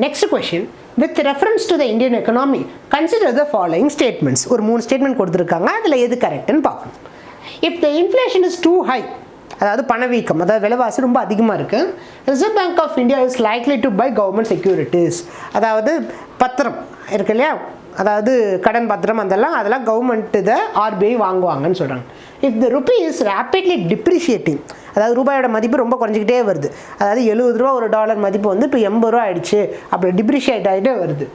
Next question. With reference to the Indian economy, consider the following statements. ஒரு 3 statement கொடுத்துருக்காங்க, அதில் எது கரெக்ட்னு பார்க்கணும். If the inflation is too high, அதாவது பணவீக்கம், அதாவது விலைவாசி ரொம்ப அதிகமாக இருக்குது, reserve bank of India is likely to buy government securities, அதாவது பத்திரம் இருக்கு இல்லையா, அதாவது கடன் பத்திரம் அதெல்லாம் கவர்மெண்ட் இதை ஆர்பிஐ வாங்குவாங்கன்னு சொல்கிறாங்க. If the rupee is rapidly depreciating, அதாவது ரூபாயோட மதிப்பு ரொம்ப குறைஞ்சிக்கிட்டே வருது, அதாவது 70 ரூபா ஒரு டாலர் மதிப்பு வந்து இப்போ 80 ரூபா ஆயிடுச்சு, அப்படி டிப்ரிஷியேட் ஆகிட்டே வருது.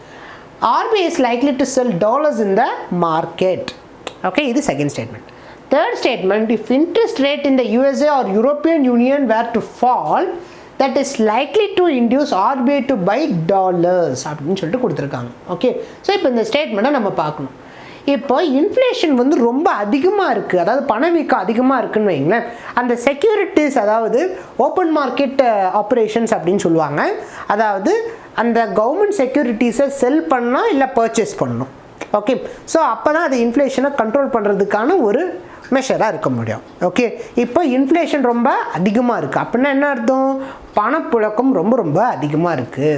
RBI is likely to sell dollars in the market. Okay, இது second statement. Third statement, if interest rate in the USA or European Union were to fall, that is likely to induce RBI to buy dollars அப்படின்னு சொல்லிட்டு கொடுத்துருக்காங்க. Okay, so இப்போ இந்த ஸ்டேட்மெண்ட்டை நம்ம பார்க்கணும். இப்போ இன்ஃப்ளேஷன் வந்து ரொம்ப அதிகமாக இருக்குது, அதாவது பணவீக்கம் அதிகமாக இருக்குன்னு வைங்களேன், அந்த செக்யூரிட்டிஸ், அதாவது ஓப்பன் மார்க்கெட் ஆப்ரேஷன்ஸ் அப்படின்னு சொல்லுவாங்க, அதாவது அந்த கவர்மெண்ட் செக்யூரிட்டிஸை செல் பண்ணால் இல்லை பர்ச்சேஸ் பண்ணணும். ஓகே, ஸோ அப்போ தான் அது இன்ஃப்ளேஷனை கண்ட்ரோல் பண்ணுறதுக்கான ஒரு மெஷராக இருக்க முடியும். ஓகே, இப்போ இன்ஃப்ளேஷன் ரொம்ப அதிகமாக இருக்குது அப்படின்னா என்ன அர்த்தம்? பணப்புழக்கம் ரொம்ப ரொம்ப அதிகமாக இருக்குது.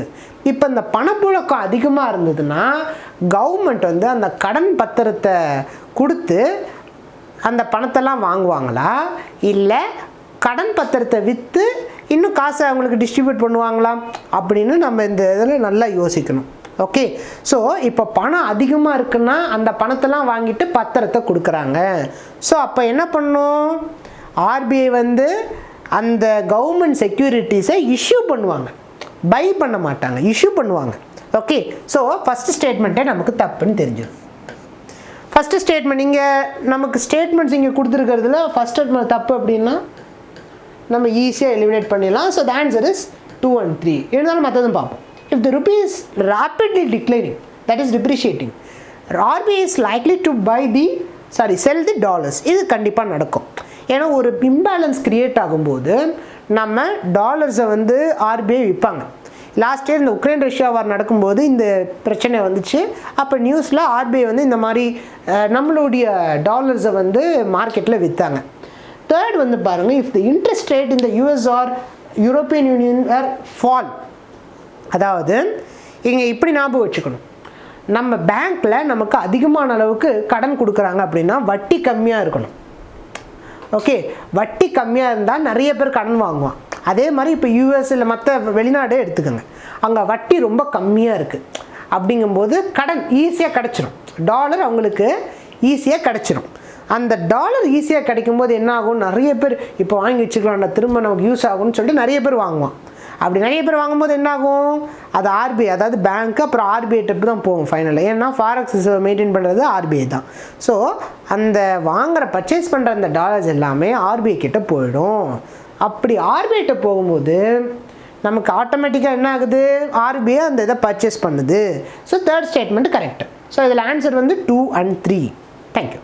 இப்போ இந்த பணப்புழக்கம் அதிகமாக இருந்ததுன்னா கவர்மெண்ட் வந்து அந்த கடன் பத்திரத்தை கொடுத்து அந்த பணத்தெல்லாம் வாங்குவாங்களா, இல்லை கடன் பத்திரத்தை விற்று இன்னும் காசை அவங்களுக்கு டிஸ்ட்ரிபியூட் பண்ணுவாங்களா அப்படின்னு நம்ம இந்த இதில் நல்லா யோசிக்கணும். ஓகே, ஸோ இப்போ பணம் அதிகமாக இருக்குன்னா அந்த பணத்தெல்லாம் வாங்கிட்டு பத்திரத்தை கொடுக்குறாங்க. ஸோ அப்போ என்ன பண்ணும்? ஆர்பிஐ வந்து அந்த கவர்மெண்ட் செக்யூரிட்டிஸை இஷ்யூ பண்ணுவாங்க, பை பண்ண மாட்டாங்க, இஷ்யூ பண்ணுவாங்க. ஓகே, ஸோ ஃபஸ்ட்டு ஸ்டேட்மெண்ட்டே நமக்கு தப்புன்னு தெரிஞ்சிடும். ஃபஸ்ட்டு ஸ்டேட்மெண்ட் இங்கே நமக்கு ஸ்டேட்மெண்ட்ஸ் இங்கே கொடுத்துருக்கிறதுல ஃபஸ்ட் ஸ்டேட்மெண்ட் தப்பு அப்படின்னா நம்ம ஈஸியாக எலிமினேட் பண்ணிடலாம். So the answer is 2 and 3. இருந்தாலும் மற்றதும் பார்ப்போம். If the rupee is rapidly declining, that is depreciating, RBI is likely to sell the dollars. இது கண்டிப்பாக நடக்கும். ஏன்னா ஒரு இம்பேலன்ஸ் கிரியேட் ஆகும்போது நம்ம டாலர்ஸை வந்து ஆர்பிஐ விற்பாங்க. லாஸ்ட் இயர் இந்த உக்ரைன் ரஷ்யா வார் நடக்கும்போது இந்த பிரச்சனை வந்துச்சு. அப்போ நியூஸில் ஆர்பிஐ வந்து இந்த மாதிரி நம்மளுடைய டாலர்ஸை வந்து மார்க்கெட்டில் விற்றாங்க. தேர்ட் வந்து பாருங்கள், இஃப் த இன்ட்ரெஸ்ட் ரேட் இந்த US or European Union or fall, அதாவது இங்கே இப்படி ஞாபகம் வச்சுக்கணும், நம்ம பேங்க்கில் நமக்கு அதிகமான அளவுக்கு கடன் கொடுக்குறாங்க அப்படின்னா வட்டி கம்மியாக இருக்கணும். ஓகே, வட்டி கம்மியாக இருந்தால் நிறைய பேர் கடன் வாங்குவான். அதே மாதிரி இப்போ யூஎஸ் இல்லை மற்ற வெளிநாடே எடுத்துக்கோங்க, அங்கே வட்டி ரொம்ப கம்மியாக இருக்குது. அப்படிங்கும்போது கடன் ஈஸியாக கிடச்சிரும், டாலர் அவங்களுக்கு ஈஸியாக கிடச்சிரும். அந்த டாலர் ஈஸியாக கிடைக்கும்போது என்ன ஆகும்? நிறைய பேர் இப்போ வாங்கி வச்சுக்கலாம்டா, திரும்ப நமக்கு யூஸ் ஆகும்னு சொல்லிட்டு நிறைய பேர் வாங்குவான். அப்படி நிறைய பேர் வாங்கும்போது என்ன ஆகும்? அது ஆர்பிஐ, அதாவது பேங்க்கு அப்புறம் ஆர்பிஐ டெப்ட் தான் போகும் ஃபைனலாக. ஏன்னா ஃபாரெக்ஸ் ரிசர்வ் மெயின்டைன் பண்ணுறது ஆர்பிஐ தான். ஸோ அந்த பர்ச்சேஸ் பண்ணுற அந்த டாலர்ஸ் எல்லாமே ஆர்பிஐ கிட்ட போயிடும். அப்படி ஆர்பிஐ கிட்ட போகும்போது நமக்கு ஆட்டோமேட்டிக்காக என்ன ஆகுது? ஆர்பிஐ அந்த இதை பர்ச்சேஸ் பண்ணுது. So third statement correct. So இதில் ஆன்சர் வந்து 2 and 3. தேங்க்யூ.